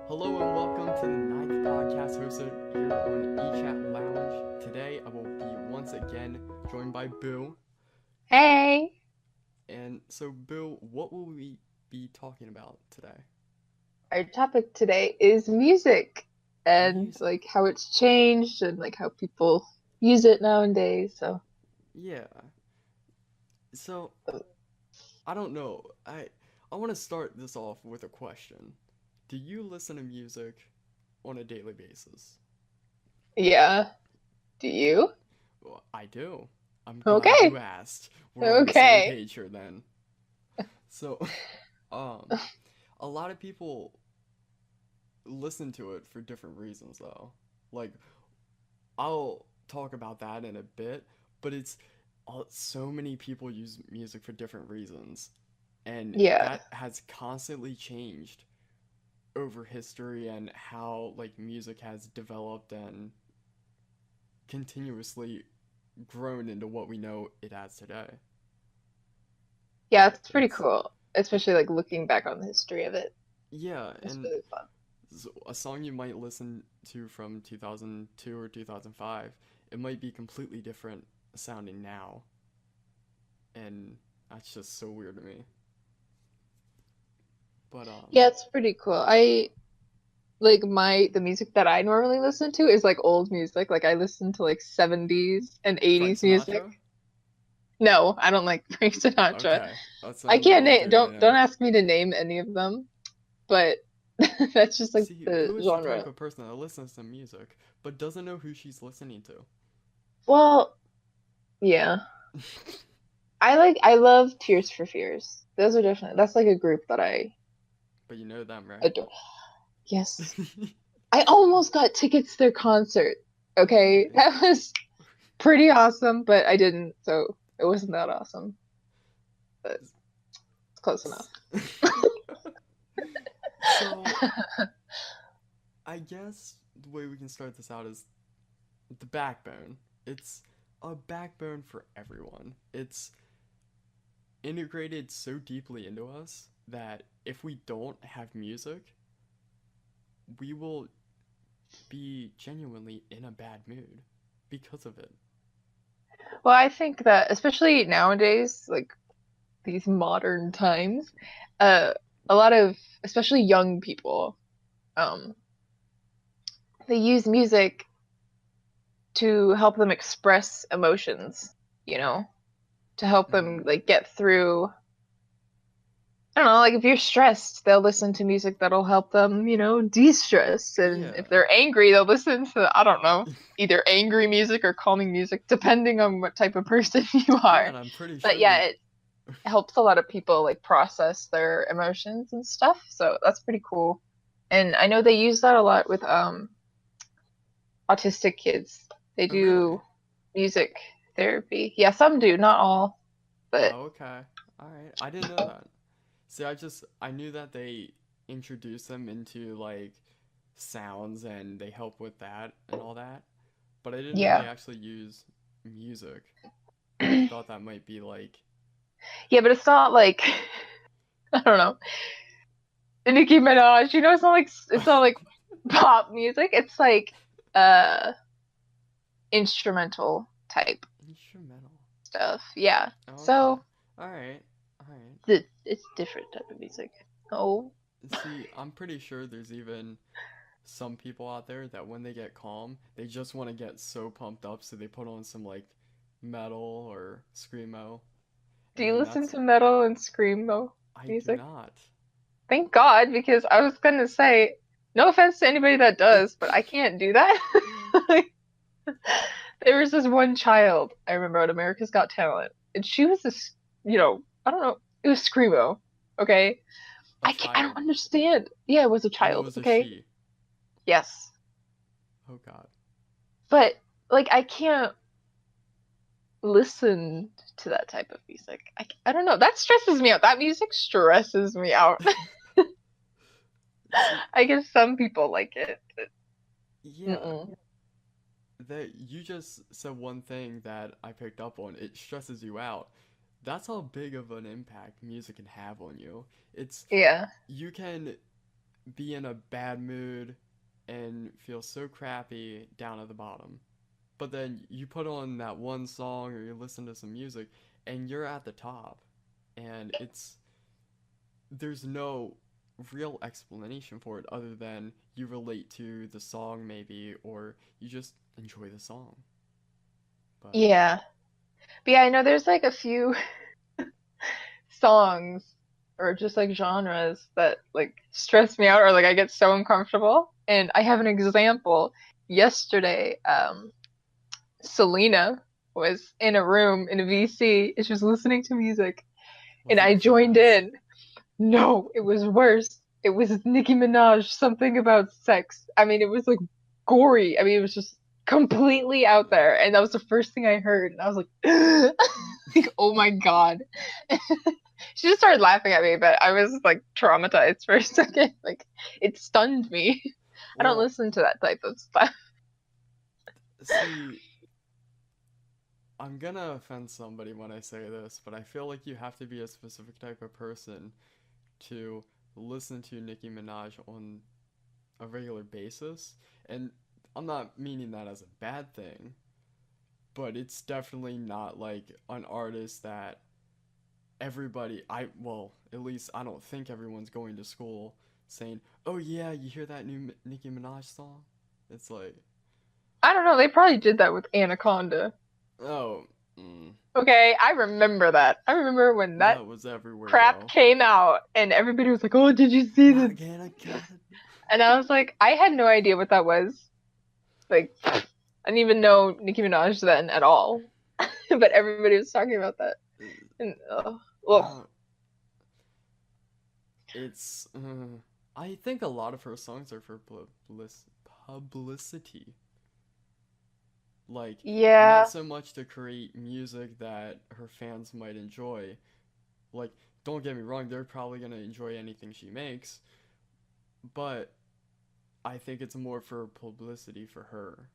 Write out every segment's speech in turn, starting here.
Hello and welcome to the ninth podcast hosted here on eChat Lounge. Today I will be once again joined by Boo. Hey! And so, Boo, what will we be talking about today? Our topic today is music and Music. like how it's changed and like how people use it nowadays. Yeah. So, I don't know. I want to start this off with a question. Do you listen to music on a daily basis? Yeah. Do you? Well, I do. I'm glad you Okay. asked. We're on the same Okay. page here then. So, um, a lot of people listen to it for different reasons though. Like, I'll talk about that in a bit, but it's so many people use music for different reasons, and Yeah. that has constantly changed over history and how like music has developed and continuously grown into what we know it as today. Yeah, But it's pretty cool. Especially like looking back on the history of it. yeah, It's and really fun. a song you might listen to from 2002 or 2005, it might be completely different sounding now, and that's just so weird to me. But Yeah, it's pretty cool. I like the music that I normally listen to is like old music. Like I listen to like 70s and Frank 80s music. Sinatra? No, I don't like Frank Sinatra. Okay, that's I not what can't we'll name do right don't now. ask me to name any of them, but that's just like See, the Boo is the type genre. of person that listens to music, but doesn't know who she's listening to. Well, yeah. I love Tears for Fears. Those are definitely that's like a group that I But you know them, right? adore. Yes. I almost got tickets to their concert. Okay. Really? That was pretty awesome, but I didn't, so it wasn't that awesome. But it's close enough. So, I guess the way we can start this out is the backbone. It's a backbone for everyone. It's integrated so deeply into us that if we don't have music, we will be genuinely in a bad mood because of it. Well, I think that especially nowadays, like these modern times, uh, a lot of especially young people, um, they use music to help them express emotions, you know, to help them Mm, like get through. I don't know, like if you're stressed, they'll listen to music that'll help them, de-stress. And yeah. if they're angry, they'll listen to, I don't know, either angry music or calming music, depending on what type of person you Yeah, are. and I'm pretty But sure yeah, there's it helps a lot of people like process their emotions and stuff. So that's pretty cool. And I know they use that a lot with autistic kids. They Oh really? do music therapy. Yeah, some do, not all, but Oh, okay. Alright. I didn't know that. See, I knew that they introduce them into like sounds and they help with that and all that, but I didn't know they yeah. actually use music. And I thought that might be like Yeah, but it's not like I don't know. Nicki Minaj, it's not like pop music. It's like uh instrumental type instrumental. stuff. Yeah. Oh, okay. So Alright. Alright. it's different type of music. Oh. See, I'm pretty sure there's even some people out there that when they get calm, they just want to get so pumped up, so they put on some like metal or screamo, Do you and listen that's to metal and screamo I do music? not. Thank God, because I was gonna say, no offense to anybody that does, but I can't do that. Like, there was this one child I remember at America's Got Talent, and she was this, I don't know, it was screamo, okay? A I don't child, understand. Yeah, it was a and it child, was a okay? she. Yes. Oh God. But like I can't listen to that type of music. I don't know. That stresses me out. That music stresses me out. See, I guess some people like it, but yeah, mm-mm. that you just said one thing that I picked up on. It stresses you out. That's how big of an impact music can have on you. It's Yeah. you can be in a bad mood and feel so crappy down at the bottom. But then you put on that one song or you listen to some music and you're at the top. And there's no real explanation for it other than you relate to the song maybe or you just enjoy the song. But Yeah. But yeah, I know there's like a few songs or just like genres that like stress me out or like I get so uncomfortable. And I have an example. Yesterday, Selena was in a room in a VC and she was listening to music and was I it joined jazz? in. No, it was worse. It was Nicki Minaj, something about sex. I mean, it was like gory. I mean, it was just completely out there. And that was the first thing I heard. And I was like, like, oh my God. She just started laughing at me, but I was like traumatized for a second. Like, it stunned me. I don't Well, listen to that type of stuff. see, I'm gonna offend somebody when I say this, but I feel like you have to be a specific type of person to listen to Nicki Minaj on a regular basis. And I'm not meaning that as a bad thing, but it's definitely not like an artist that well, at least I don't think everyone's going to school saying, "Oh yeah, you hear that new Nicki Minaj song?" It's like, I don't know. They probably did that with Anaconda. "Oh, mm, Okay, I remember that. I remember when that that was everywhere crap though." came out and everybody was like, "Oh, did you see this?" Not Anaconda. And I was like, I had no idea what that was. Like, I didn't even know Nicki Minaj then at all. But everybody was talking about that. And well, Uh, it's. I think a lot of her songs are for publicity. Like, not yeah. so much to create music that her fans might enjoy. Like, don't get me wrong, they're probably gonna enjoy anything she makes, but I think it's more for publicity for her.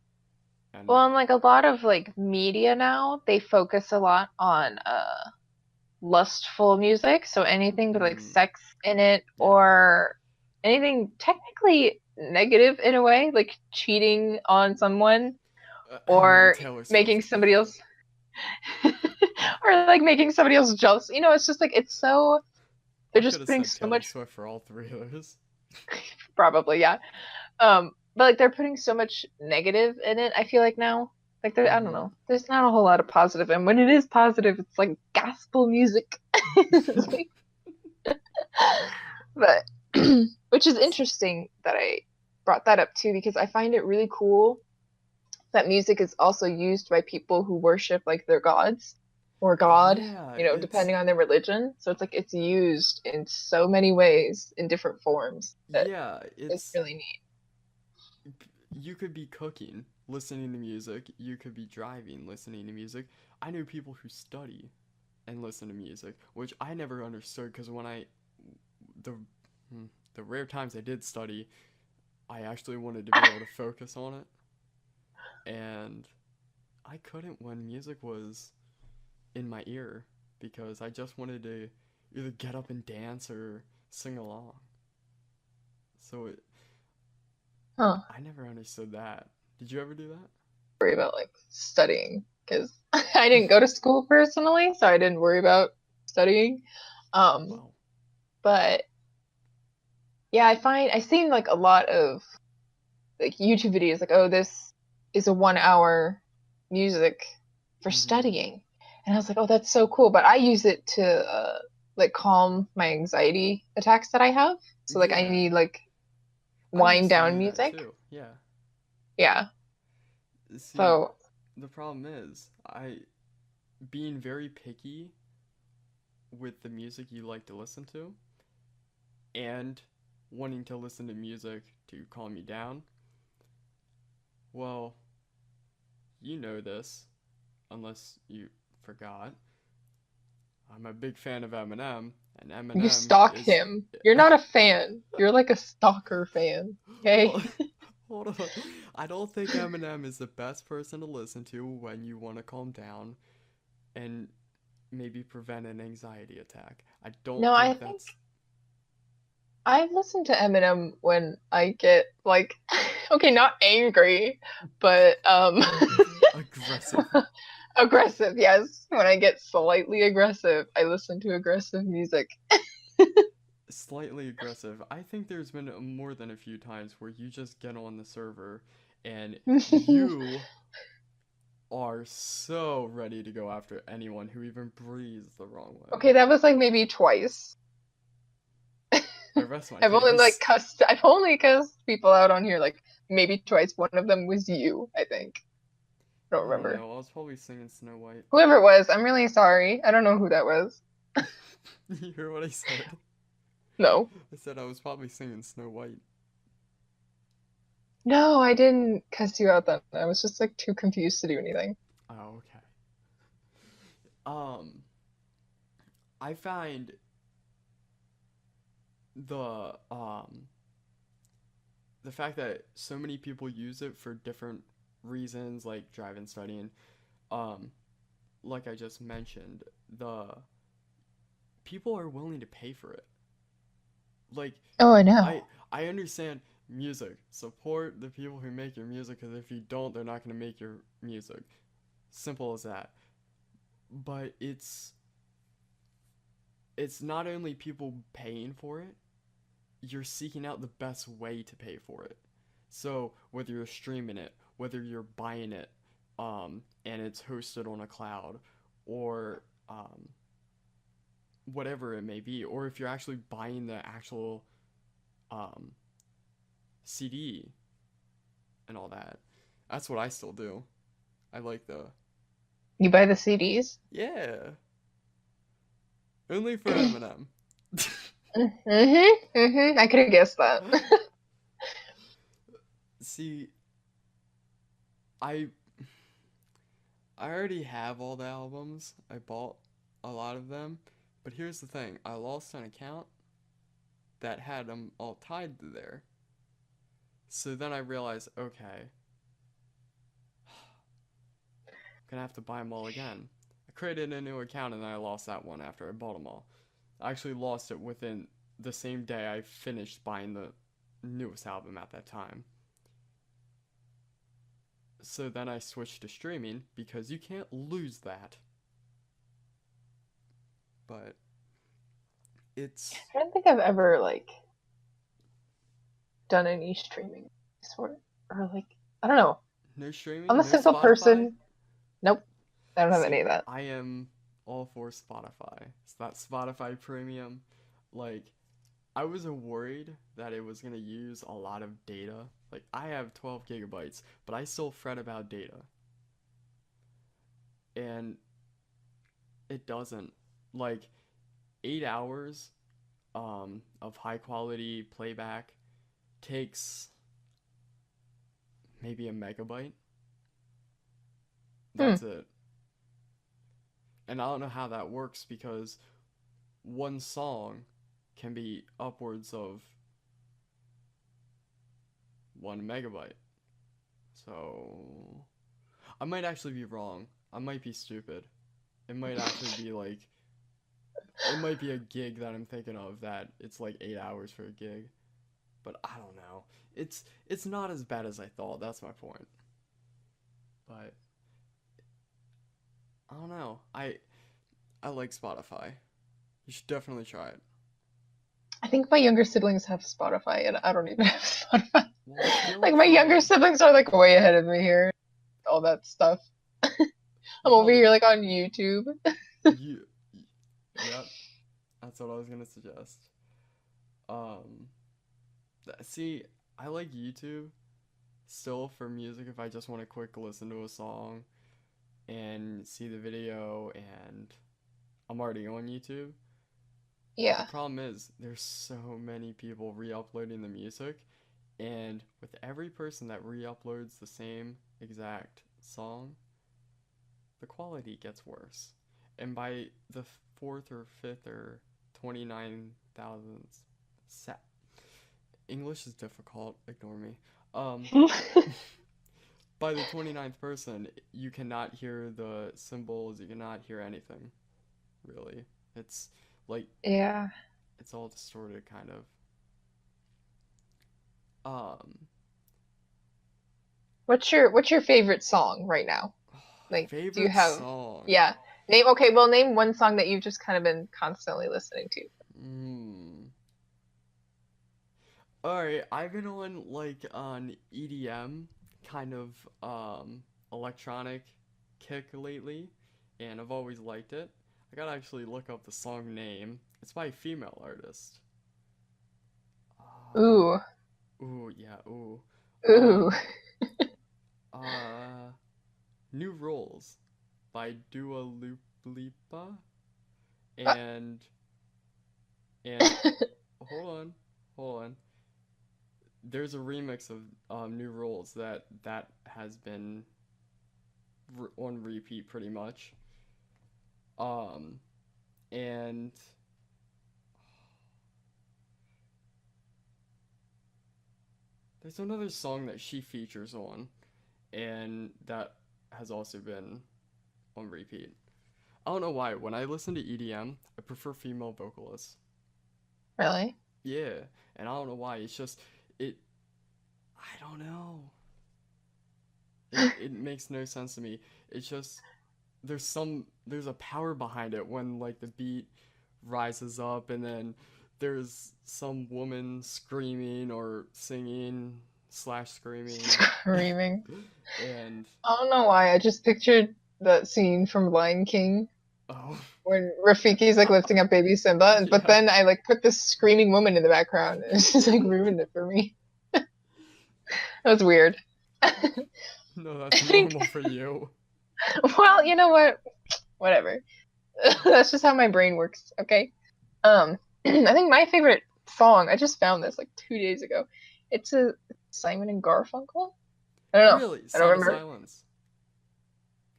And Well, and like a lot of like media now, they focus a lot on lustful music. So anything with like mm, sex in it yeah, or anything technically negative in a way, like cheating on someone I mean or Taylor Swift. making somebody else or like making somebody else jealous. You know, it's just like it's so they're I could just have putting said so Taylor much Swift for all three of those. probably, yeah. But like they're putting so much negative in it, I feel like now. Like there I don't Mm-hmm. know. There's not a whole lot of positive and when it is positive, it's like gospel music. But which is interesting that I brought that up too because I find it really cool that music is also used by people who worship like their gods or God, Yeah, you know, it's depending on their religion. So it's like it's used in so many ways in different forms that yeah, is it's really neat. you could be cooking, listening to music, you could be driving, listening to music. I knew people who study and listen to music, which I never understood because the hmm, the rare times I did study, I actually wanted to be able to focus on it, and I couldn't when music was in my ear because I just wanted to either get up and dance or sing along. So Huh. I never understood that. Did you ever do that? Worry about like studying because I didn't go to school personally, so I didn't worry about studying. Um, Well, but yeah, I seen like a lot of like YouTube videos like, oh, this is a 1 hour music for mm-hmm. studying. And I was like, oh, that's so cool. But I use it to like calm my anxiety attacks that I have. So like I Yeah, need like I wind used to down do that music. too. Yeah. Yeah. See, So the problem is, I being very picky with the music you like to listen to and wanting to listen to music to calm you down. Well, you know this, unless you forgot. I'm a big fan of Eminem, and you Eminem stalk is. him. You're not a fan. You're like a stalker fan. Okay? Well, hold on. I don't think Eminem is the best person to listen to when you want to calm down and maybe prevent an anxiety attack. I don't No, I think think that's I listen to Eminem when I get like, okay, not angry, but aggressive. aggressive. Yes, when I get slightly aggressive, I listen to aggressive music. Slightly aggressive. I think there's been more than a few times where you just get on the server and you are so ready to go after anyone who even breathes the wrong way. Okay, that was like maybe twice. I rest my case. I've only cussed people out on here like maybe twice. One of them was you, I think. I don't I don't remember. know. I was probably singing Snow White. Whoever it was, I'm really sorry. I don't know who that was. You hear what I said? No. I said I was probably singing Snow White. No, I didn't cuss you out then. I was just like too confused to do anything. Oh, okay. Um, I find the um the fact that so many people use it for different reasons, like driving, studying, um, like I just mentioned, the people are willing to pay for it. Like, Oh, I I know. I understand music. Support the people who make your music, because if you don't, they're not gonna make your music. Simple as that. But it's not only people paying for it, you're seeking out the best way to pay for it. So whether you're streaming it, whether you're buying it, and it's hosted on a cloud, or whatever it may be, or if you're actually buying the actual um, CD and all that, that's what I still do. I like the You buy the CDs? yeah, only for Eminem. I could have guessed that. See, I I already have all the albums. I bought a lot of them. But here's the thing. I lost an account that had them all tied to there. So then I realized, okay, I'm gonna have to buy them all again. I created a new account and then I lost that one after I bought them all. I actually lost it within the same day I finished buying the newest album at that time. So then I switched to streaming because you can't lose that. But it's I don't think I've ever like done any streaming sort or like I don't know. no I'm streaming, a no simple Spotify. person. Nope. I don't have any See, of that. I am all for Spotify. It's that Spotify premium. Like, I was worried that it was gonna use a lot of data. Like, I have 12 gigabytes, but I still fret about data. And it doesn't. Like, 8 hours of high quality playback takes maybe a megabyte. Hmm. That's it. And I don't know how that works because one song can be upwards of 1 megabyte. So I might actually be wrong. I might be stupid. It might actually be like it might be a gig that I'm thinking of that it's like 8 hours for a gig. But I don't know. It's not as bad as I thought. That's my point. But I don't know. I like Spotify. You should definitely try it. I think my younger siblings have Spotify and I don't even have Spotify. Well, I feel Like like my for younger like siblings are like way ahead of me here. All that stuff. you I'm over probably here like on YouTube. you yep, that's what I was gonna suggest. Um, see, I like YouTube still for music if I just want to quick listen to a song and see the video and I'm already on YouTube. But the Yeah. problem is there's so many people re-uploading the music and with every person that re-uploads the same exact song, the quality gets worse. And by the fourth or fifth or 29,000th set, English is difficult. Ignore me. Um, by the 29th person, you cannot hear the cymbals, you cannot hear anything, really. It's like Yeah. it's all distorted kind of. Um What's your favorite song right now? Like, do you Favorite have, song. yeah. Name one song that you've just kind of been constantly listening to. Hmm. Alright, I've been on like on EDM kind of electronic kick lately, and I've always liked it. I gotta actually look up the song name. It's by a female artist. Uh, Ooh. ooh, yeah, ooh. Ooh. Um, uh, New Rules by Dua Lipa, and and hold on, hold on. There's a remix of New Rules that has been on repeat pretty much. Um, and there's another song that she features on, and that has also been on repeat. I don't know why. When I listen to EDM, I prefer female vocalists. Really? Yeah, and I don't know why. It's just it. I don't know. It makes no sense to me. It's just there's a power behind it when like the beat rises up and then there's some woman screaming or singing slash screaming Screaming. and I don't know why. I just pictured that scene from Lion King oh when Rafiki's like lifting up baby Simba, but yeah, then I like put this screaming woman in the background and it's just like ruined it for me. That was weird. I no, that's think, normal for you. well, you know what? Whatever. That's just how my brain works, okay? I think my favorite song, I just found this like 2 days ago. It's a Simon and Garfunkel. I don't know. Really, I don't Sound of remember. Silence.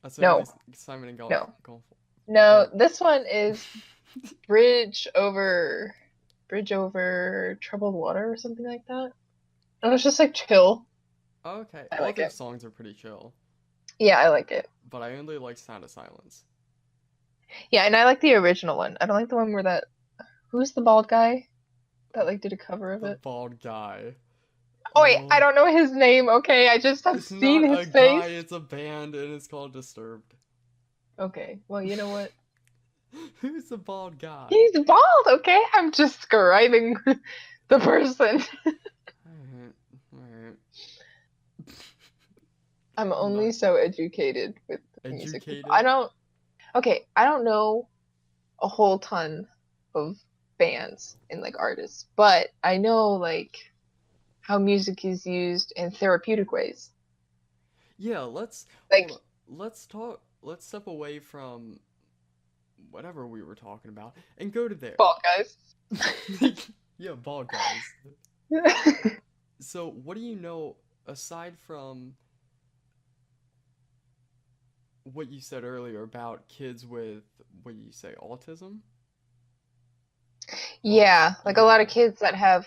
That's the only No, Simon and no, Golf. no. Oh, This one is Bridge over, Bridge over Troubled Water or something like that. And it's just like chill. okay. I All like their it. songs are pretty chill, Yeah, I like it. but I only like Sound of Silence. Yeah, and I like the original one. I don't like the one where that who's the bald guy that like did a cover of The it. bald guy. Oh wait, I Oh, don't know his name. Okay, I just have it's seen not his a guy, face. it's a band, and it's called Disturbed. Okay, well, you know what? Who's the bald guy? He's bald, okay? I'm describing the person. Alright, alright. I'm I'm only not so educated with music people. educated. I don't know a whole ton of bands and like artists, but I know like how music is used in therapeutic ways. Yeah, let's hold Like on. Let's step away from whatever we were talking about and go to there. bald guys. Yeah, bald guys. So, what do you know aside from what you said earlier about kids with what you say autism? Or Yeah, like a lot of yeah, kids that have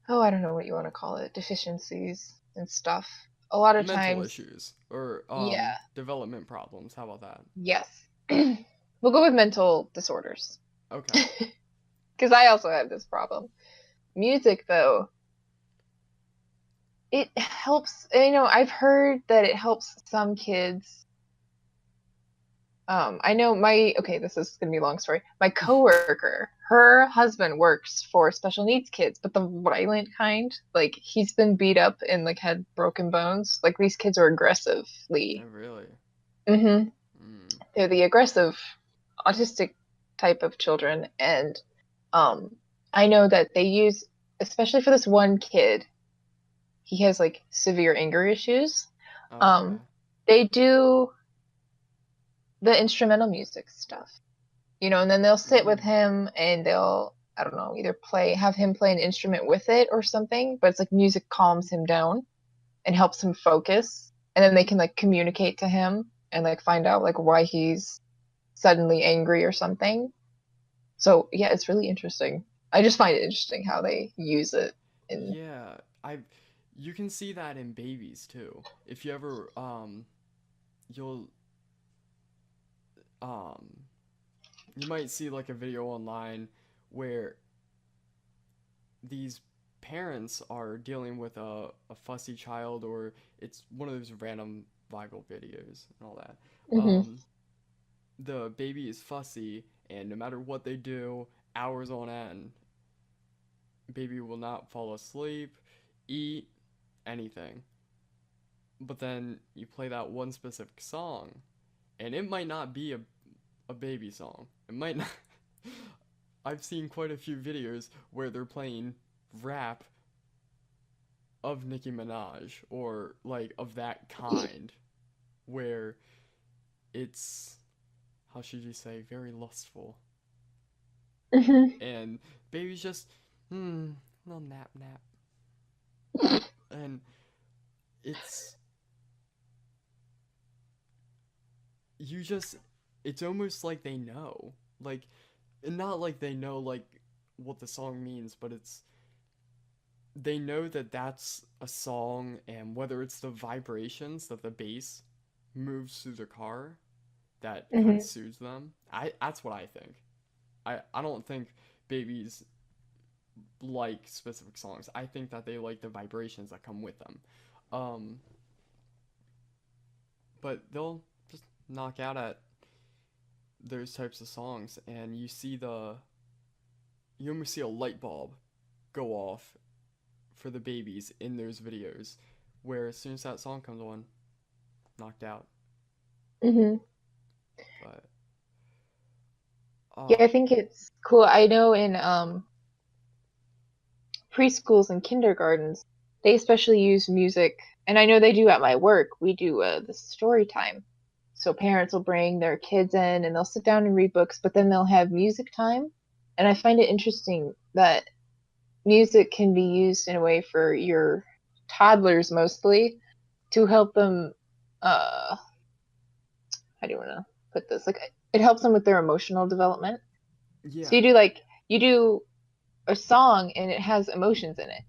oh, I don't know what you want to call it, deficiencies and stuff. A lot of mental times, issues or yeah, development problems. How about that? yes. We'll go with mental disorders. Okay. Because I also have this problem. Music, though, it helps. I've heard that it helps some kids. I know okay, this is gonna be a long story. My coworker, her husband works for special needs kids, but the violent kind. Like he's been beat up and like had broken bones. Like these kids are Oh, aggressively. really? Hmm. Mm. They're the aggressive, autistic type of children, and um, I know that they use, especially for this one kid, he has like severe anger issues. Okay. Um, they do the instrumental music stuff, and then they'll sit with Mm. him and they'll, I don't know, either have him play an instrument with it or something, but it's like music calms him down and helps him focus. And then they can like communicate to him and like find out like why he's suddenly angry or something. So yeah, it's really interesting. I just find it interesting how they use it in Yeah, I you can see that in babies too. If you ever you'll um you might see like a video online where these parents are dealing with a fussy child, or it's one of those random viral videos and all that. Hmm. Um, the baby is fussy, and no matter what they do, hours on end, baby will not fall asleep, eat, anything. But then you play that one specific song, and it might not be a baby song. It might not. I've seen quite a few videos where they're playing rap of Nicki Minaj, or like of that kind, where it's, how should you say, very lustful, Hmm. and baby's just little nap nap, and it's, you just, it's almost like they know, like, and not like they know like what the song means, but it's, they know that that's a song, and whether it's the vibrations that the bass moves through the car that kind of Hmm. soothes them. That's what I think. I don't think babies like specific songs. I think that they like the vibrations that come with them. Um, but they'll just knock out at those types of songs, and you almost see a light bulb go off for the babies in those videos, where as soon as that song comes on, knocked out. Hmm. But Yeah, uh, I think it's cool. I know in preschools and kindergartens, they especially use music, and I know they do at my work. We do the story time. So parents will bring their kids in and they'll sit down and read books, but then they'll have music time. And I find it interesting that music can be used in a way for your toddlers mostly to help them how do you want to put this? Like it helps them with their emotional development. So yeah. you do a song and it has emotions in it.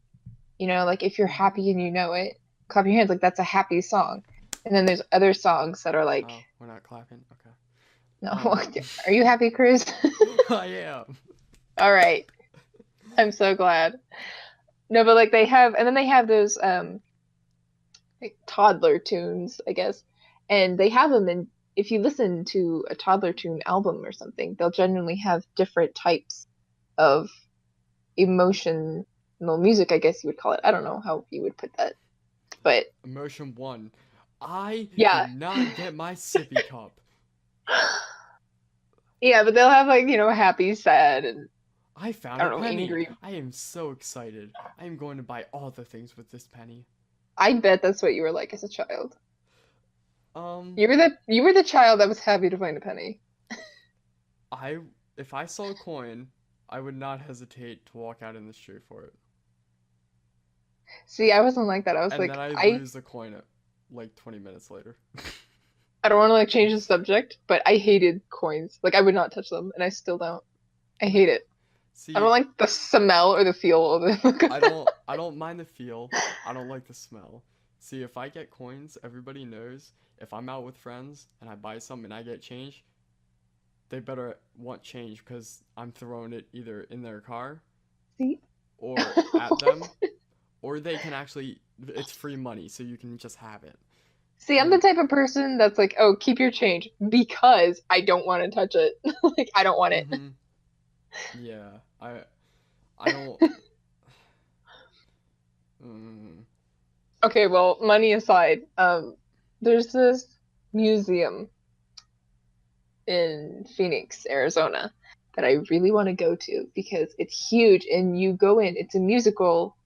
Like if you're Mm-hmm. happy and you know it, clap your hands like that's a happy song. And then there's other songs that are like, Oh, we're not clapping. Okay. no, Um, are you happy, Chris? I am. All right. I'm so glad. No, but like they have, and then they have those like toddler tunes, I guess, and they have them. And if you listen to a toddler tune album or something, they'll generally have different types of emotional music, I guess you would call it. I don't know how you would put that, but Emotion one. I yeah, did not get my sippy cup. yeah. But they'll have like happy, sad, and I found I a don't know, penny. angry. I am so excited. I am going to buy all the things with this penny. I bet that's what you were like as a child. Um, You were the child that was happy to find a penny. I if I saw a coin, I would not hesitate to walk out in the street for it. See, I wasn't like that. I was And then like, I'd I lose the coin at like 20 minutes later. I don't want to like change the subject, but I hated coins. Like I would not touch them, and I still don't. I hate it. I don't See, like the smell or the feel of the look of them. I don't mind the feel. I don't like the smell. See, if I get coins, everybody knows if I'm out with friends and I buy some and I get change, they better want change because I'm throwing it either in their car See? or at them, or they can actually, it's free money, so you can just have it. See, I'm the And type of person that's like, oh, keep your change because I don't want to touch it. Like I don't want it. mm-hmm, yeah, I don't. Mm, Okay, well, money aside, there's this museum in Phoenix, Arizona, that I really want to go to because it's huge and you go in, it's a musical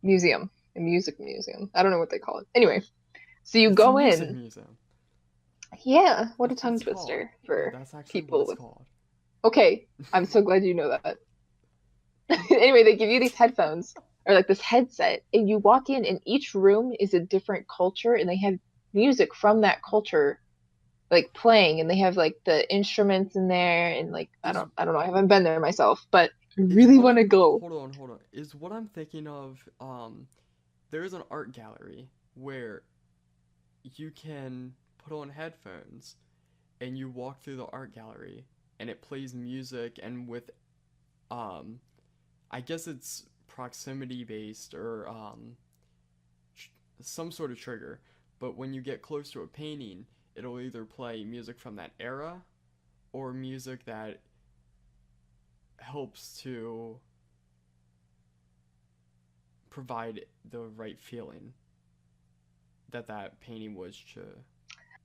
museum, a music museum. I don't know what they call it. Anyway, so you it's a go music in. museum. Yeah, what a That's what tongue it's called. twister No, for that's actually what people it's with. called. Okay, I'm so glad you know that. Anyway, they give you these headphones or like this headset, and you walk in, and each room is a different culture, and they have music from that culture like playing, and they have like the instruments in there, and like I Is don't, I don't know, I haven't been there myself, but I is really what want to I'm go. hold on, hold on. Is what I'm thinking of there's an art gallery where you can put on headphones and you walk through the art gallery and it plays music and with um I guess it's proximity based or some sort of trigger, but when you get close to a painting, it'll either play music from that era or music that helps to provide the right feeling that that painting was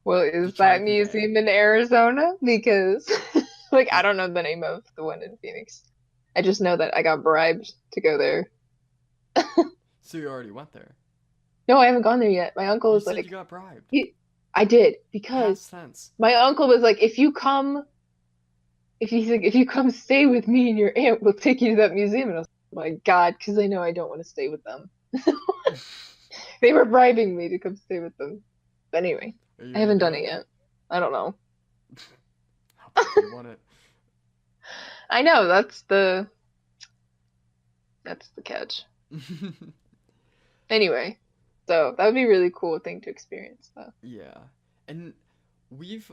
Well, to is try to that convey. museum in Arizona? Because, like, I don't know the name of the one in Phoenix. I just know that I got bribed to go there. So you already went there. No, I haven't gone there yet. My uncle You was said you like, got bribed. he, I did because Past tense. my uncle was like, if you come stay with me and your aunt, we'll take you to that museum. And I was like, oh my God, because I know I don't want to stay with them. They were bribing me to come stay with them. But anyway, Are you I gonna haven't do done it it? yet. I don't know. How bad do you want it? I know that's the catch. Anyway, so that would be a really cool thing to experience, though. Yeah. And we've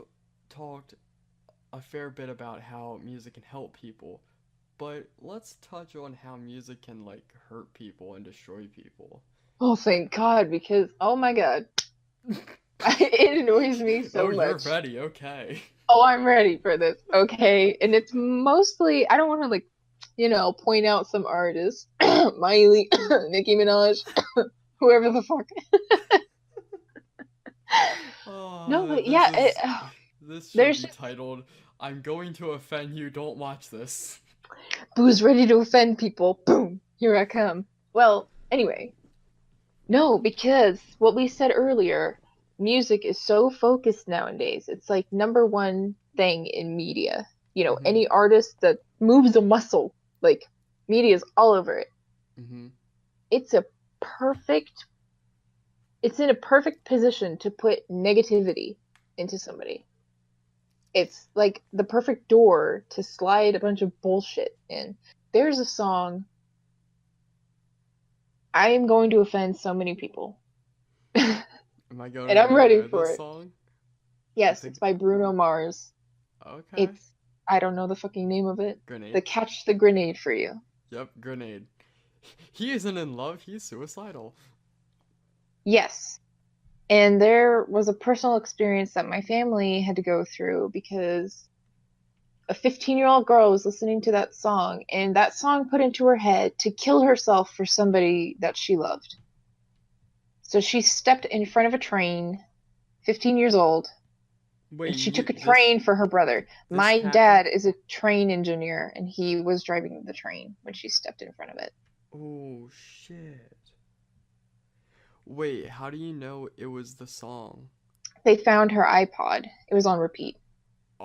talked a fair bit about how music can help people, but let's touch on how music can like hurt people and destroy people. Oh, thank God, because oh my God, it annoys me Oh, so you're much. ready. Okay. Oh, I'm ready for this. Okay, and it's mostly I don't want to like, point out some artists, Miley, Nicki Minaj, whoever the fuck. No, Oh, but yeah, this should there's be titled "I'm going to offend you. Don't watch this." who's ready to offend people. Boom, here I come. Well, anyway, no, because what we said earlier, music is so focused nowadays. It's like number one thing in media. Mhm. Any artist that moves a muscle, like media is all over it. Mhm. It's a perfect, it's in a perfect position to put negativity into somebody. It's like the perfect door to slide a bunch of bullshit in. There's a song, I am going to offend so many people. And Am I going to I'm ready know for this it. song? I Yes, think. it's by Bruno Mars. Okay. It's I don't know the fucking name of it. The Grenade. Catch the Grenade for You. Yep. Grenade. He isn't in love. He's suicidal. Yes. And there was a personal experience that my family had to go through because a 15-year-old girl was listening to that song, and that song put into her head to kill herself for somebody that she loved. So she stepped in front of a train, 15 years old, Wait, and she took you a train for her brother. this My happened? dad is a train engineer, and he was driving the train when she stepped in front of it. Oh shit. Wait, how do you know it was the song? They found her iPod. It was on repeat.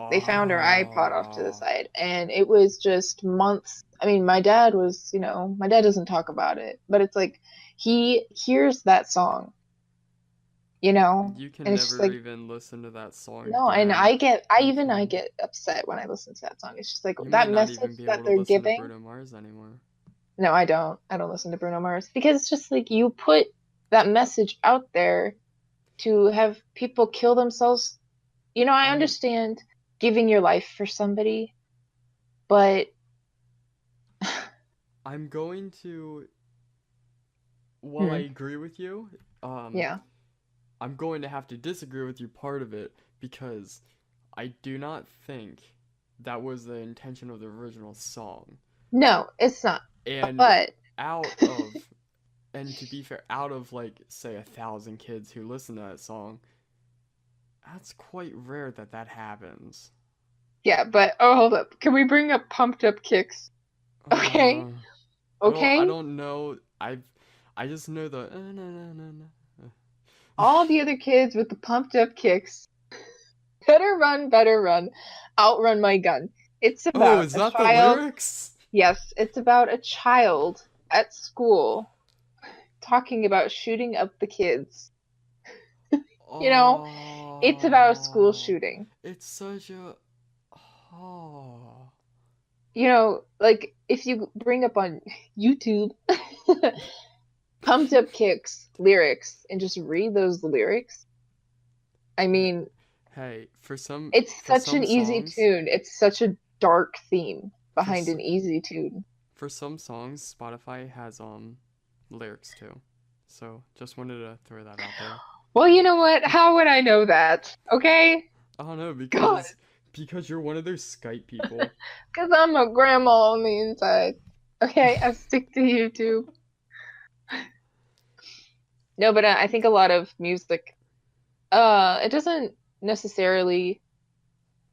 They found her iPod off to the Oh. side, and it was just months. I mean, my dad doesn't talk about it, but it's like he hears that song, You can and it's just never like, even listen to that song no, and again. I Okay. get upset when I listen to that song. It's just like You that might not message even be that able to they're listen to giving. Bruno Mars anymore. No, I don't. I don't listen to Bruno Mars because it's just like you put that message out there to have people kill themselves. I I'm understand giving your life for somebody, but I'm going to while I hmm, agree with you, um yeah. I'm going to have to disagree with you part of it because I do not think that was the intention of the original song. No, it's not. And But out of and to be fair, out of like say 1,000 kids who listen to that song, that's quite rare that that happens. yeah, but oh, hold up. Can we bring up pumped up kicks? Uh, Okay? I Okay? don't know. I just know the na, na, na, na. All the other kids with the pumped up kicks. Better run, outrun my gun. It's Oh, about is a that the child. lyrics? Yes, it's about a child at school talking about shooting up the kids. You know, it's about a school Oh, shooting. it's such a oh. Like if you bring up on YouTube pumped up kicks lyrics and just read those lyrics, I Hey, mean, hey, it's for such an some easy songs, tune. It's such a dark theme for behind s- an easy tune. for some songs, Spotify has lyrics too. So just wanted to throw that out there. Well, you know what? How would I know that? Okay? I don't know God, because you're one of those Skype people. because I'm a grandma on the inside. Okay, I stick to YouTube. No, but I think a lot of music, it doesn't necessarily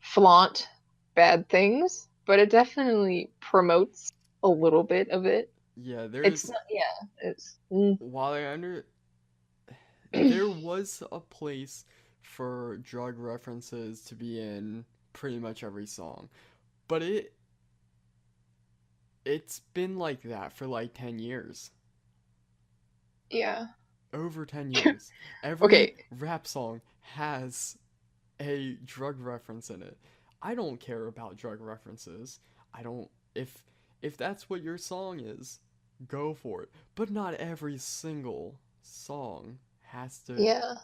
flaunt bad things, but it definitely promotes a little bit of it. Yeah, It's there's not, yeah, while I under there was a place for drug references to be in pretty much every song, but it's been like that for like 10 years. yeah. Over 10 years. Every Okay, rap song has a drug reference in it. I don't care about drug references. I don't if that's what your song is, go for it. But not every single song has to yeah.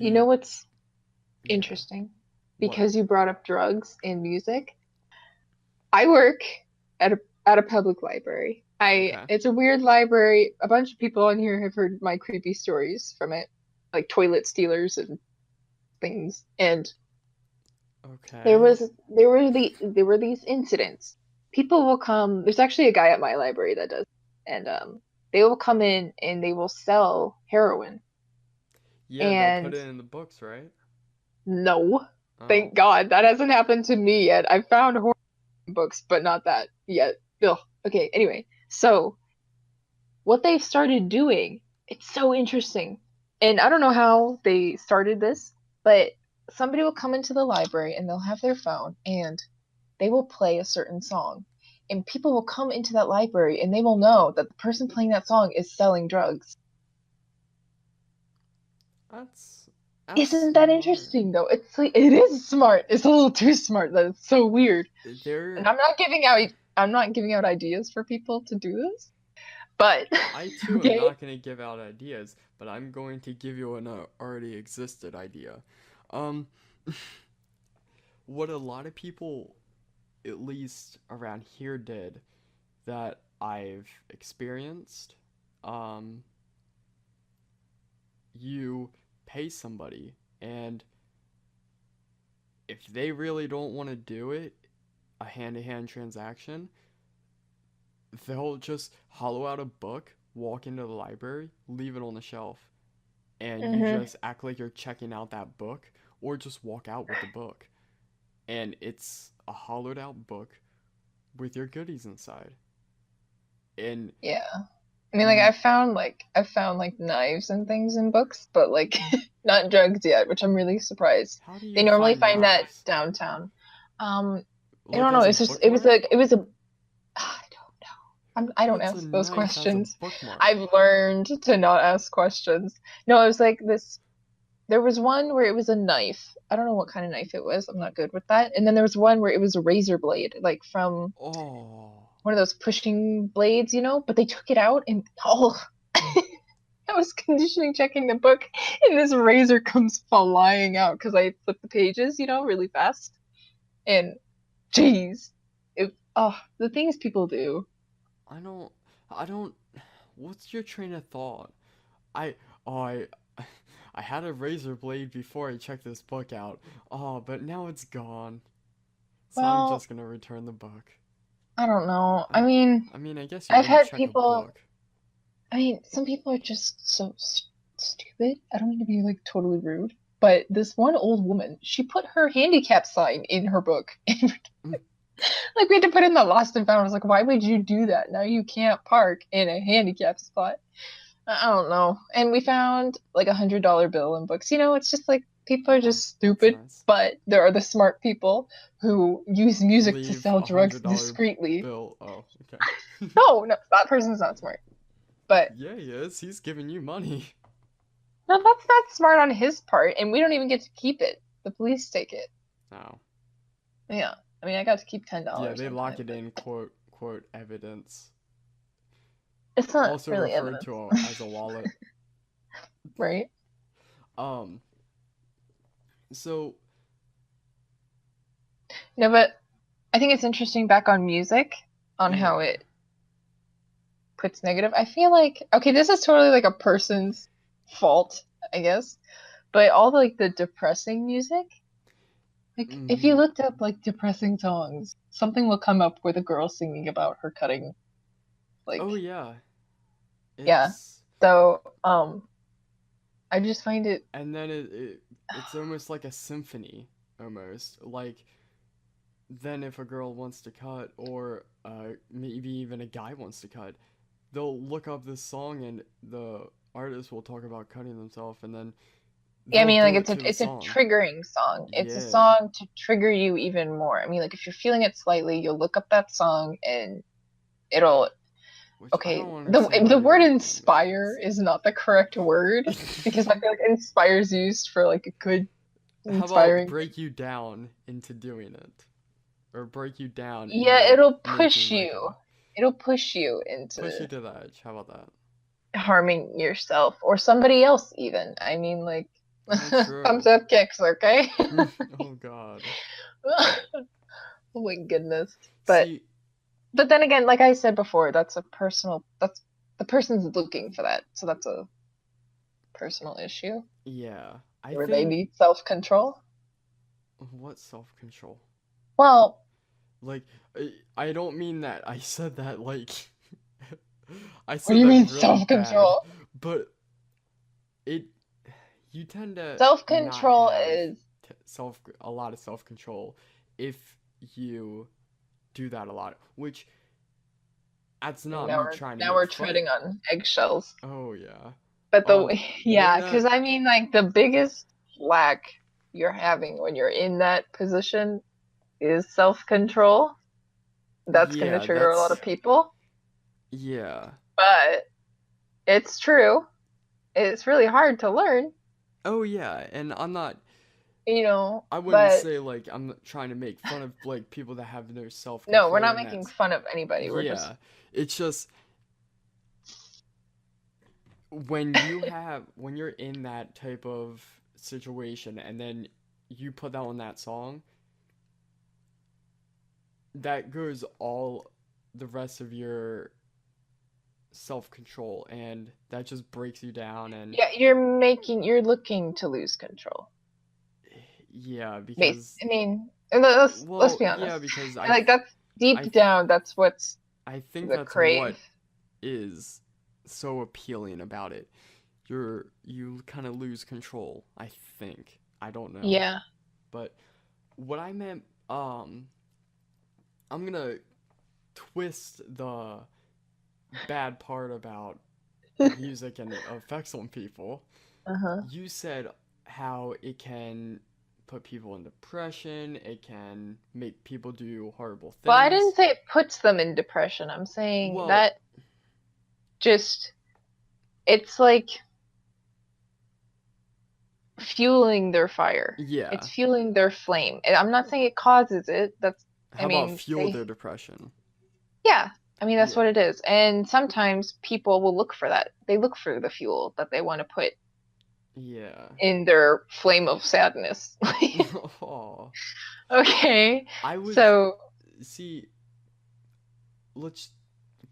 You be know what's yeah. interesting? What? Because you brought up drugs and music. I work at a public library. I Okay. It's a weird library. A bunch of people on here have heard my creepy stories from it, like toilet stealers and things. And Okay. there were these incidents. People will come. There's actually a guy at my library that does, and they will come in and they will sell heroin. Yeah, they'll put And it in the books, right? no, Oh. thank God that hasn't happened to me yet. I've found horror books, but not that yet. Ugh. Okay. Anyway, so what they've started doing, it's so interesting. And I don't know how they started this, but somebody will come into the library and they'll have their phone and they will play a certain song. And people will come into that library and they will know that the person playing that song is selling drugs. That's that's Isn't that smart. interesting though? It's like it is smart. It's a little too smart that it's so weird. And There I'm not giving out ideas for people to do this, but I too am okay. not going to give out ideas, but I'm going to give you an already existed idea. Um, what a lot of people, at least around here, did that I've experienced, um, you pay somebody, and if they really don't want to do it, a hand to hand transaction, they'll just hollow out a book, walk into the library, leave it on the shelf, and you Hmm. just act like you're checking out that book or just walk out with the book. And it's a hollowed out book with your goodies inside. And Yeah. I mean, mm, I found like knives and things in books, but like not drugs yet, which I'm really surprised. how do They you normally find find that knives? downtown. Um, I Like don't know. as a It's just bookmark? it was a I don't know. I don't What's a ask those knife as a questions. bookmark? I've learned to not ask questions. No, it was like this. There was one where it was a knife. I don't know what kind of knife it was. I'm not good with that. And then there was one where it was a razor blade, like from Oh, one of those pushing blades, you know, but they took it out and oh, I was conditioning checking the book and this razor comes flying out because I flipped the pages, you know, really fast. And geez, the things people do. I don't. I don't. What's your train of thought? I. Oh, I. I had a razor blade before I checked this book out. Oh, but now it's gone. So I'm Well, just gonna return the book. I don't know. I, I mean, I guess you I've wouldn't had check a people, book. I mean, some people are just so stupid. I don't mean to be like totally rude, but this one old woman, she put her handicap sign in her book. Mm, Like we had to put in the lost and found. I was like, why would you do that? Now you can't park in a handicap spot. I don't know. And we found like $100 bill in books. You know, it's just like people are oh, just that's stupid, nice. but there are the smart people who use music to Leave sell a drugs $100 discreetly. bill. Oh, okay. No, no, that person's not smart. But Yeah, he is. He's giving you money. no, that's not smart on his part, and we don't even get to keep it. The police take it. Oh. Yeah. I mean, I got to keep Yeah, $10 they one lock time, it but in, quote, quote, evidence. It's not also really referred evidence, to as a wallet. right? Um, so No, but I think it's interesting back on music, on how yeah. it puts negative. I feel like, okay, this is totally like a person's fault, I guess. But all like the depressing music, like if you Hmm. looked up like depressing songs, something will come up with a girl singing about her cutting, like, Oh yeah, yeah. it's So, I just find it, and then it's almost like a symphony, almost like then if a girl wants to cut or maybe even a guy wants to cut, they'll look up this song and the artist will talk about cutting themselves and then yeah, I they'll mean, like do it to the it's a song. triggering song. It's a Yeah, song to trigger you even more. I mean, like if you're feeling it slightly, you'll look up that song and it'll, which I okay, don't understand the why they word would think inspire is not the correct word because I feel like inspire is used for like a good How about inspiring thing. break you down into doing it? Or break you down Yeah, into it'll push making like you. a It'll push you push you into to the edge. How about that? harming yourself or somebody else even. I mean, like thumbs True. up kicks, okay? Oh God. Oh my goodness. But See, but then again, like I said before, that's the person's looking for that. So that's a personal issue yeah, I where they think need self-control. what self-control? Well, Like, I don't mean that. I said that like I what do said you that mean really bad, self-control? but it you tend to not Self-control have is self a lot of self-control if you do that a lot, which that's not me trying to now make we're fun. treading on eggshells. Oh yeah. But Um, yeah, we're because not. I mean, like the biggest lack you're having when you're in that position is self-control. That's going to Yeah, trigger a lot that's of people, yeah. but it's true. It's really hard to learn, Oh yeah, and I'm not. you know, I wouldn't but say like I'm trying to make fun of like people that have no self no, we're control, not and making that's fun of anybody. We're just yeah. It's just when you're in that type of situation, and then you put that on that song, that goes all the rest of your self control, and that just breaks you down, and yeah, you're looking to lose control. yeah, Base. because I mean, and let's well, be yeah, honest. because Like that's I deep down, that's what's I think the that's crave. what is so appealing about it. You kind of lose control, I think. I don't know. Yeah. But what I meant I'm going to twist the bad part about music and effects on people. Uh-huh. You said how it can put people in depression, it can make people do horrible Well, I didn't things. say it puts them in depression. I'm saying Well, that just it's like fueling their fire. It's yeah. fueling their flame. And I'm not saying it causes it. I How about mean, fuel their depression? yeah, I mean, that's Yeah. what it is. And sometimes people will look for that. They look for the fuel that they want to put Yeah. in their flame of sadness. Oh, Okay. I would So, see. Let's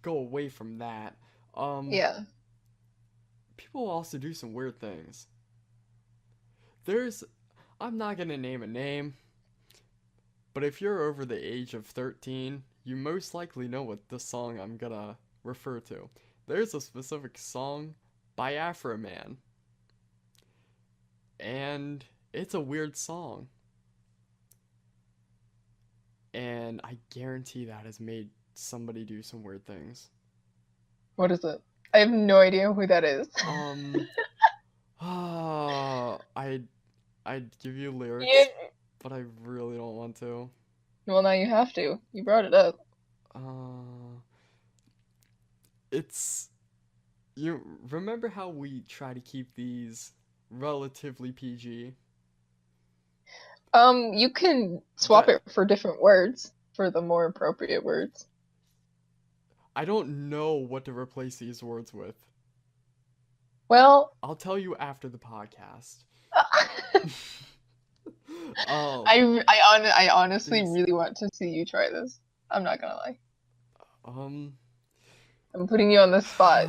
go away from that. Um, yeah. people also do some weird things. There's, I'm not gonna name a name, but if you're over the age of 13, you most likely know what the song I'm gonna refer to. There's a specific song by Afro Man, and it's a weird song, and I guarantee that has made somebody do some weird things. What is it? I have no idea who that is. Um, I I'd give you You, lyrics, but I really don't want to. well, now you have to. You brought it up. Uh, it's you remember how we try to keep these relatively PG? You can swap That it for different words, for the more appropriate words. I don't know what to replace these words with. Well, I'll tell you after the podcast. I um, I honestly there's really want to see you try this. I'm not gonna lie. um, I'm putting you on the spot.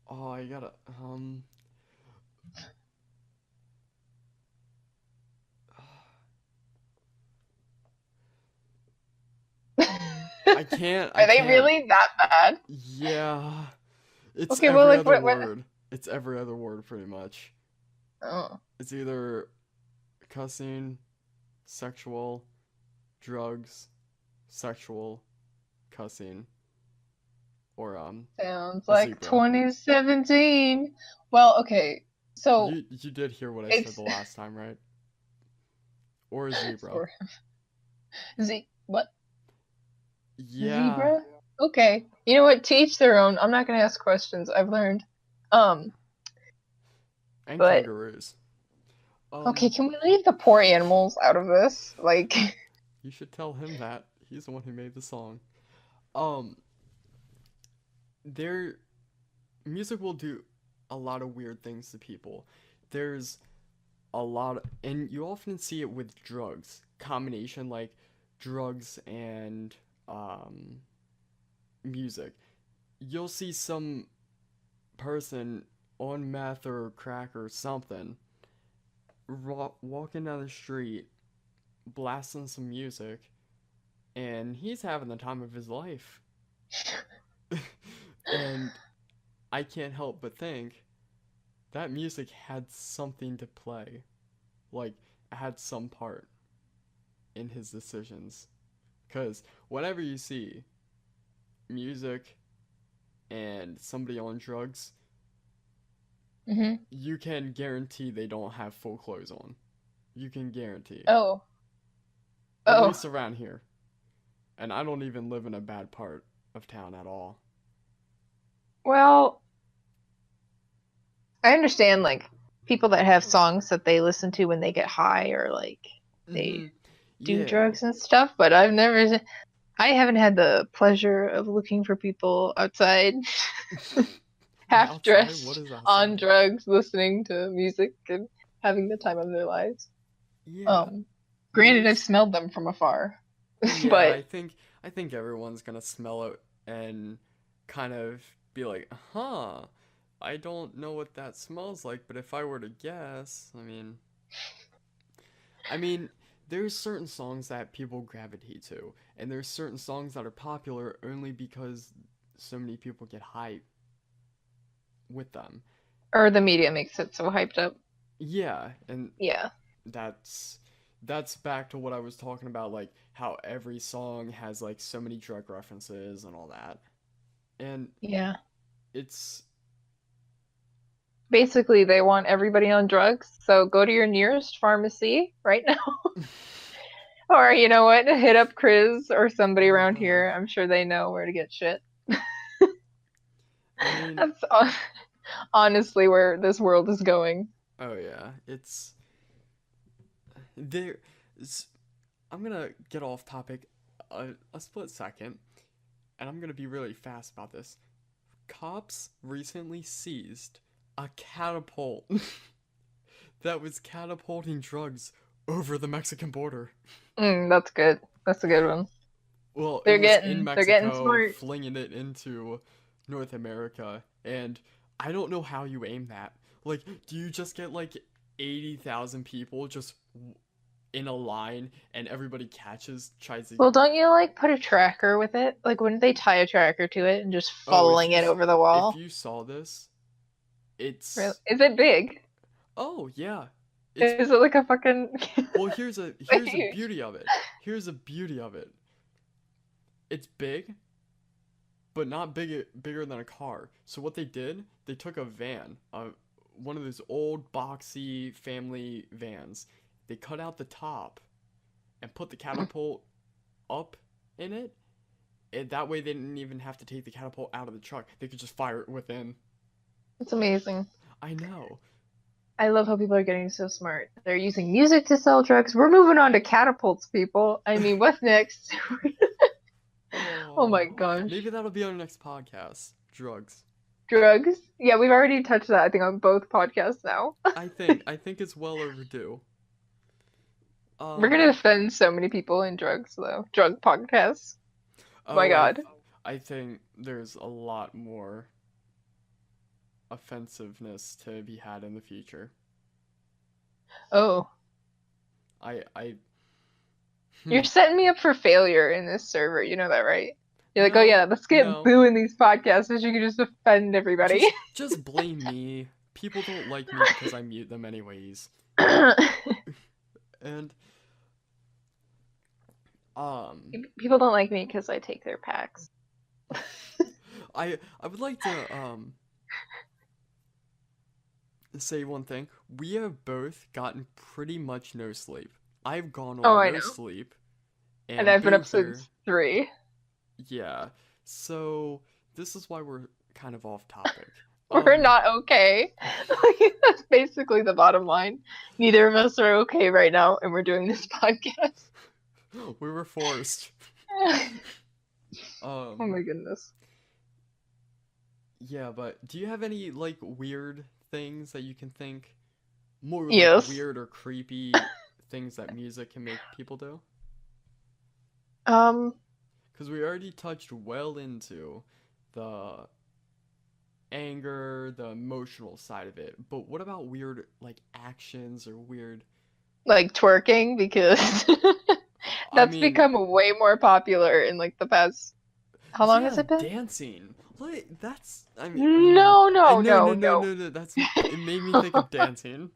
oh, I gotta I can't. I Are they can't. really that bad? Yeah, it's Okay, well, every like other what? word. It's every other word, pretty much. Oh, It's either cussing, sexual, drugs, sexual, cussing, or sounds a like zebra. 2017. Well, okay, so You did hear what I said it's the last time, right? Or a zebra. for what? Yeah, Zebra? Okay. You know what? To each their own. I'm not gonna ask questions. I've learned. Um, and but kangaroos. okay, Um, can we leave the poor animals out of this? Like, you should tell him that. He's the one who made the song. Um, their music will do a lot of weird things to people. There's a lot, and you often see it with drugs. Combination like drugs and um music. You'll see some person on meth or crack or something walking down the street, blasting some music, and he's having the time of his life. And I can't help but think that music had something to play, like had some part in his decisions. Because whenever you see music and somebody on drugs, hmm. you can guarantee they don't have full clothes on. You can guarantee. Oh, At oh. least around here. And I don't even live in a bad part of town at all. Well, I understand like people that have songs that they listen to when they get high or like they Mm-hmm. do Yeah. drugs and stuff, but I haven't had the pleasure of looking for people outside half Outside? What dressed is on outside? drugs listening to music and having the time of their lives. Yeah. Um, Granted, I've There's smelled them from afar, yeah, but I think everyone's gonna smell it and kind of be like, huh, I don't know what that smells like, but if I were to guess, I mean, there's certain songs that people gravitate to, and there's certain songs that are popular only because so many people get hype with them. or the media makes it so hyped up. Yeah, and Yeah, that's that's back to what I was talking about, like how every song has like so many drug references and all that. And yeah. it's Basically, they want everybody on drugs, so go to your nearest pharmacy right now. Or you know what? Hit up Chris or somebody oh around god. here. I'm sure they know where to get shit. I mean, That's honestly where this world is going. oh yeah, it's there. It's, I'm gonna get off topic a split second, and I'm gonna be really fast about this. Cops recently seized a catapult that was catapulting drugs over the Mexican border. That's good. That's a good one. Well, it was in They're getting Mexico, smart. flinging it into North America, and I don't know how you aim that. Like, do you just get like 80,000 people just in a line and everybody tries to. Well, don't you like put a tracker with it? Like, wouldn't they tie a tracker to it and just Oh, following it over the if wall? you saw this, Really? it's Is it big? oh yeah. It's Is it like a fucking well, here's a huge? beauty of it. Here's a beauty of it. It's big, but not bigger than a car. So what they did, they took a van, one of those old boxy family vans. They cut out the top and put the catapult up in it. And that way they didn't even have to take the catapult out of the truck. They could just fire it within. It's amazing. I know. I love how people are getting so smart. They're using music to sell drugs. We're moving on to catapults, people. I mean, what's next? Oh my Oh, gosh. maybe that'll be our next podcast. Drugs. Drugs? Yeah, we've already touched that, I think, on both podcasts now. I think it's well overdue. We're Um, gonna offend so many people in drugs, though. Drug podcasts. My oh, God. I think there's a lot more offensiveness to be had in the future. Oh, I you're setting me up for failure in this server. You know that, right? You're like, oh no, yeah, let's get no. Boo in these podcasts so she can just offend everybody. Just blame me. People don't like me because I mute them anyways. And um People don't like me because I take their packs. I would like to say one thing. We have both gotten pretty much no sleep. I've gone Oh, on I no know. sleep, And and I've been up Boozer, since 3. yeah. So this is why we're kind of off topic. We're Um, not okay. Like, that's basically the bottom line. Neither of us are okay right now, and we're doing this podcast. we were forced. Oh Um, my goodness. yeah, but do you have any like weird things that you can think more like Yes. weird or creepy things that music can make people do? Um, Because we already touched well into the anger, the emotional side of it. But what about weird like actions or weird? like twerking because I that's mean, become way more popular in like the past. How long has yeah, it been? dancing. Like that's. I mean, No, I no, no no, no no no. no no. That's it. Made me think of dancing.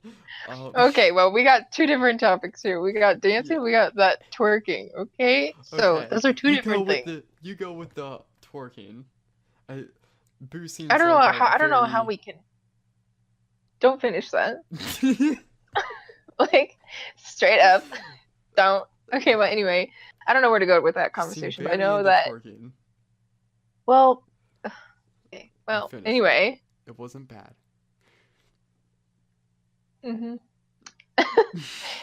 Um, Okay, well, we got two different topics here. We got yeah. dancing, we got that twerking. Okay, so Okay. those are two different things. You go with the twerking. I Boo I seems don't know like a how. I don't know how very. we can. Don't finish that. Like straight up. Don't. Okay, well, anyway, I don't know where to go with that Seem conversation, but I very know into that. twerking. Well, okay. I Well, finished it. anyway. It wasn't bad. hmm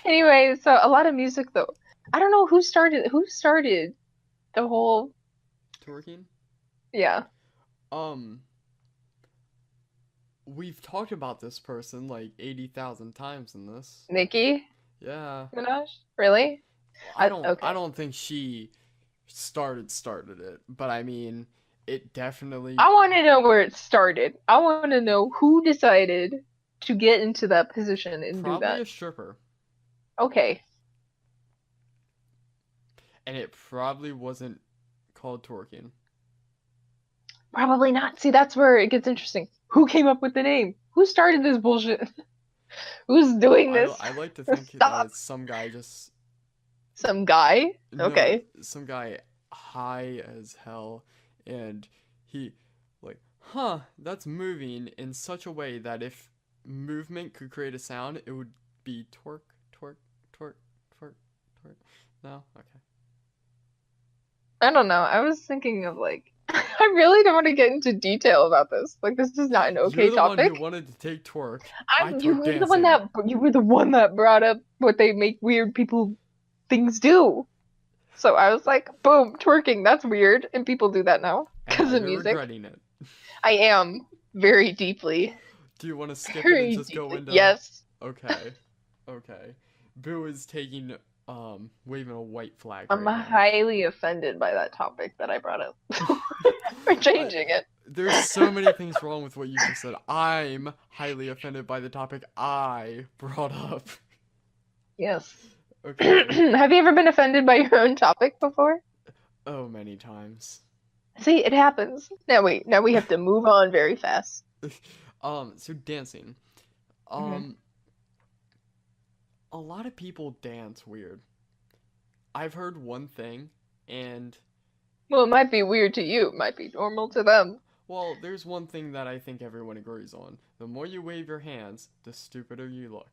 Anyway, so a lot of music though. I don't know who started the whole. Twerking? Yeah, Um, we've talked about this person like 80,000 times in this. Nicki Yeah. Minaj. Really? I Okay. don't think she started it, but I mean, it definitely I want to know where it started. I want to know who decided to get into that position and do probably that. a stripper, Okay, and it probably wasn't called twerking. probably not. See, that's where it gets interesting. Who came up with the name? Who started this bullshit? Who's doing this? I like to think that Stop. it's some guy just Some guy? no, Okay. some guy high as hell, and he like, huh, that's moving in such a way that if movement could create a sound, it would be twerk, twerk, twerk, twerk, twerk. No, okay. I don't know. I was thinking of like, I really don't want to get into detail about this. Like, this is not an You're okay the one who topic. wanted to take twerk. I I'm you took were the one dancing. that you were the one that brought up what they make weird people things do. So I was like, boom, twerking. That's weird, and people do that now And because now of you're music. regretting it. I am very deeply, Do you want to skip it and very just go deeply. into Yes, okay. Okay. Boo is taking waving a white flag I'm right now. highly offended by that topic that I brought up. We're I, changing it. there's so many things wrong with what you just said. I'm highly offended by the topic I brought up. Yes. Okay. Have you ever been offended by your own topic before? Oh, many times. See, it happens. Now we have to move on very fast. So dancing. hmm Um, a lot of people dance weird. I've heard one thing, and Well, it might be weird to you. It might be normal to them. well, there's one thing that I think everyone agrees on. The more you wave your hands, the stupider you look.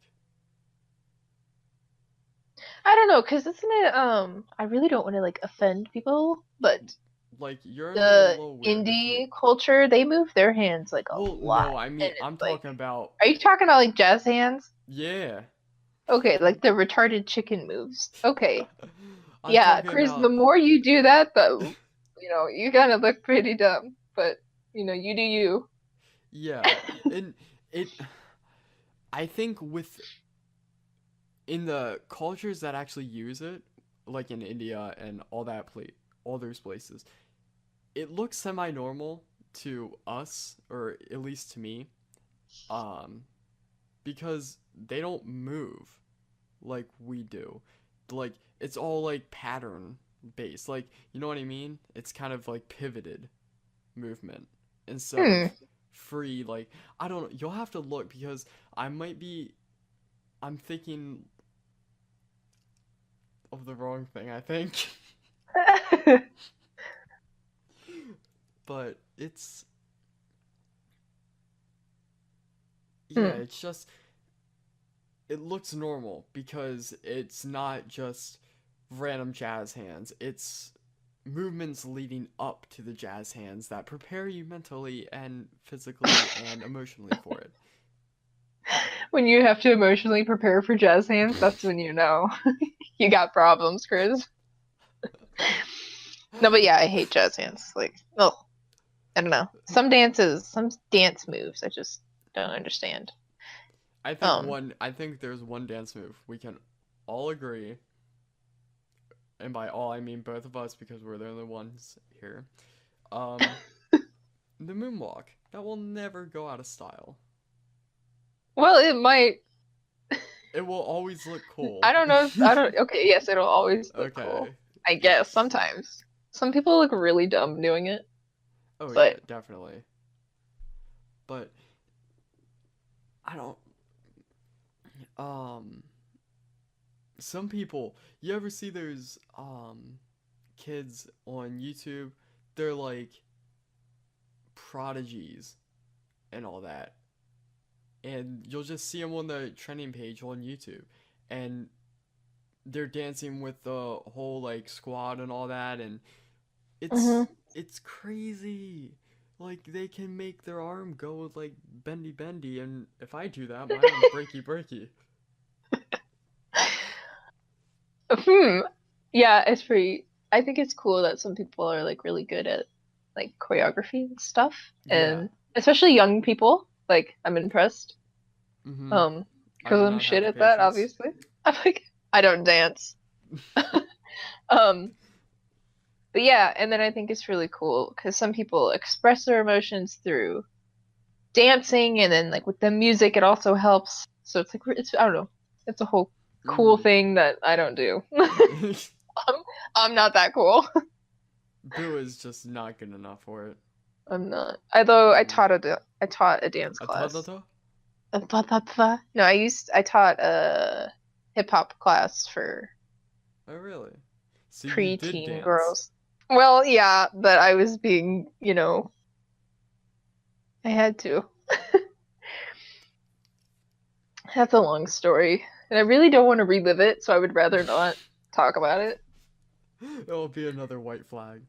I don't know, 'cause isn't it, I really don't want to like offend people, but like you're gonna look a The little weird if you. indie culture, they move their hands like a Well, lot. no, I And mean I'm it's like, talking about. are you talking about like jazz hands? Yeah. Okay, like the retarded chicken moves. Okay. I'm Yeah, talking Chris, the about. more you do that, the, you kind of look pretty dumb. But, you do you. Yeah, and it. I think with in the cultures that actually use it, like in India and all those places, it looks semi-normal to us, or at least to me, um, because they don't move like we do. Like it's all like pattern based. Like you know what I mean? It's kind of like pivoted movement instead of Hmm. free. Like I don't know. You'll have to look because I might be. I'm thinking of the wrong thing. I think, but it's yeah. Hmm. It's just it looks normal because it's not just random jazz hands. It's movements leading up to the jazz hands that prepare you mentally and physically and emotionally for it. When you have to emotionally prepare for jazz hands, that's when you know you got problems, Chris. No, but yeah, I hate jazz hands. Like, oh, I don't know. Some dance moves, I just don't understand. Um, I think there's one dance move we can all agree, and by all I mean both of us because we're the only ones here. Um, the moonwalk. That will never go out of style. well, it might. It will always look cool. I don't know. I don't. Okay, yes, it'll always look cool. Okay. I guess Yes. sometimes. Some people look really dumb doing it, Oh yeah, but definitely. But I don't um some people, you ever see those kids on YouTube? They're like prodigies and all that. And you'll just see them on the trending page on YouTube. And they're dancing with the whole like squad and all that and hmm it's crazy. Like they can make their arm go with like bendy bendy and if I do that, my arm's breaky breaky. hmm. Yeah, it's pretty. I think it's cool that some people are like really good at like choreography and stuff, Yeah. and especially young people. Like, I'm impressed. Mhm. I Because do I'm not have shit the at that, patience. obviously. I'm like, I don't dance. Um, but yeah, and then I think it's really cool because some people express their emotions through dancing, and then like with the music, it also helps. So it's like I don't know, it's a whole cool Mhm. thing that I don't do. I'm, I'm not that cool. Boo is just not good enough for it. I'm not. Although Mhm. I taught a dance class. Atadata? No, I taught a hip hop class for Oh really? So you did preteen dance. girls. Well, yeah, but I was being, I had to. That's a long story. And I really don't want to relive it, so I would rather not talk about it. It will be another white flag.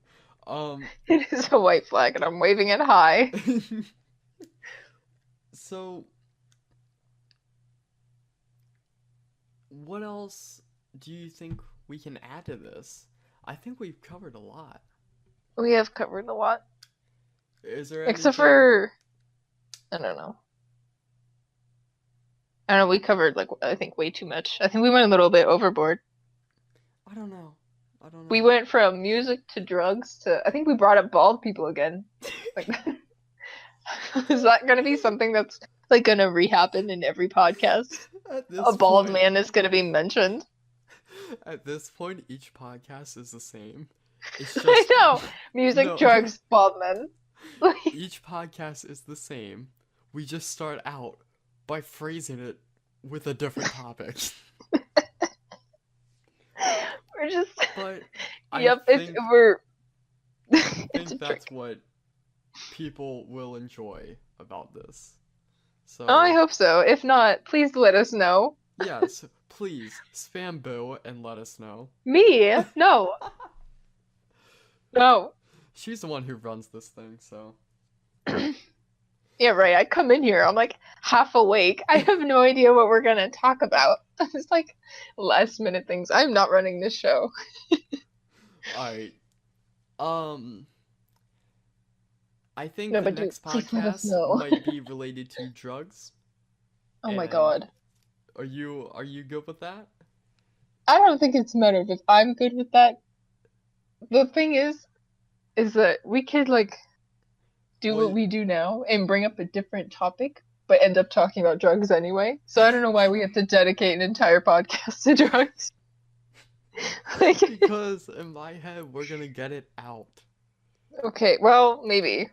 Um It is a white flag and I'm waving it high. so what else do you think we can add to this? I think we've covered a lot. We have covered a lot. Is there Except anything? for, I don't know. I don't know, we covered like I think way too much. I think we went a little bit overboard. I don't know. I don't We know. went from music to drugs to I think we brought up bald people again. Like is that gonna be something that's like gonna re-happen in every podcast? At A this bald point, man is gonna be mentioned. at this point, each podcast is the same. It's I just know. Music, no. drugs, bald men. Like Each podcast is the same. We just start out by phrasing it with a different topic. we're just But I yep, it's think we're I it's a think that's trick. what people will enjoy about this. Oh, I So, hope so. If not, please let us know. yes, please spam Boo and let us know. Me? No. No. She's the one who runs this thing, so. Yeah, right. I come in here, I'm like half awake. I have no idea what we're gonna talk about. It's like last minute things. I'm not running this show. Alright. Um, I think No, the but do next please let us podcast know. might be related to drugs. Oh my And god. are you good with that? I don't think it's a matter of if I'm good with that. The thing is that we could like do what Well, we do now and bring up a different topic, but end up talking about drugs anyway. So I don't know why we have to dedicate an entire podcast to drugs. Like, because in my head we're gonna get it out. okay, well, maybe.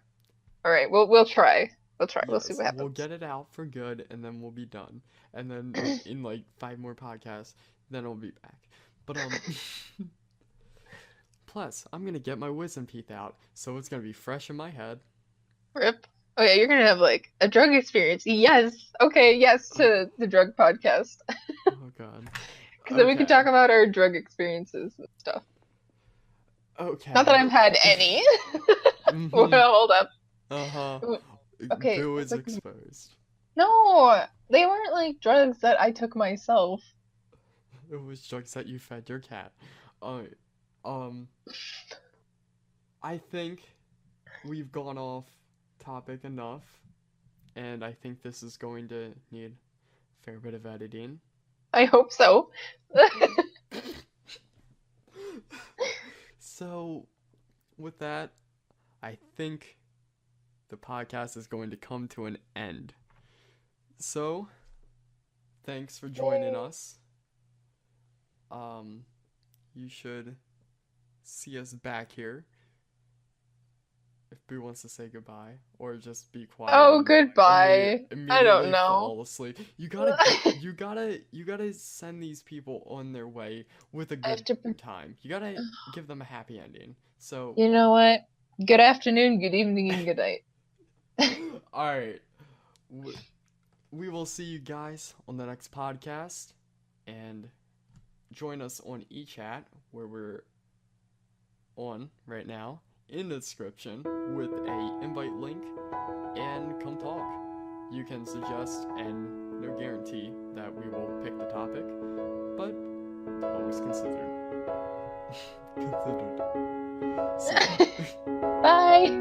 All right, we'll try. We'll try. We'll see Yes, what we'll happens. get it out for good, and then we'll be done. And then in like 5 more podcasts, then I'll be back. But plus I'm gonna get my wisdom teeth out, so it's gonna be fresh in my head. Rip. Oh yeah, you're gonna have like a drug experience. Yes. Okay, yes to the drug podcast. Oh God. Because then we can talk Okay. about our drug experiences and stuff. Not that Okay. I've had any. Well, Mhm. hold up. Uh-huh. Okay, Boo it's is like exposed. no, they weren't like drugs that I took myself. It was drugs that you fed your cat. Uh, um, I think we've gone off topic enough, and I think this is going to need a fair bit of editing. I hope so. So, with that, I think the podcast is going to come to an end. So, thanks for joining us. Um, you should see us back here if Boo wants to say goodbye or just be quiet Oh, and goodbye. I don't immediately know. fall asleep. I You gotta send these people on their way with a have good to. time. You gotta give them a happy ending. So, You know what? Good afternoon, good evening, and good night. all right, we will see you guys on the next podcast, and join us on eChat where we're on right now in the description with a invite link and come talk. You can suggest and no guarantee that we will pick the topic, but always considered. Considered. See ya. Bye.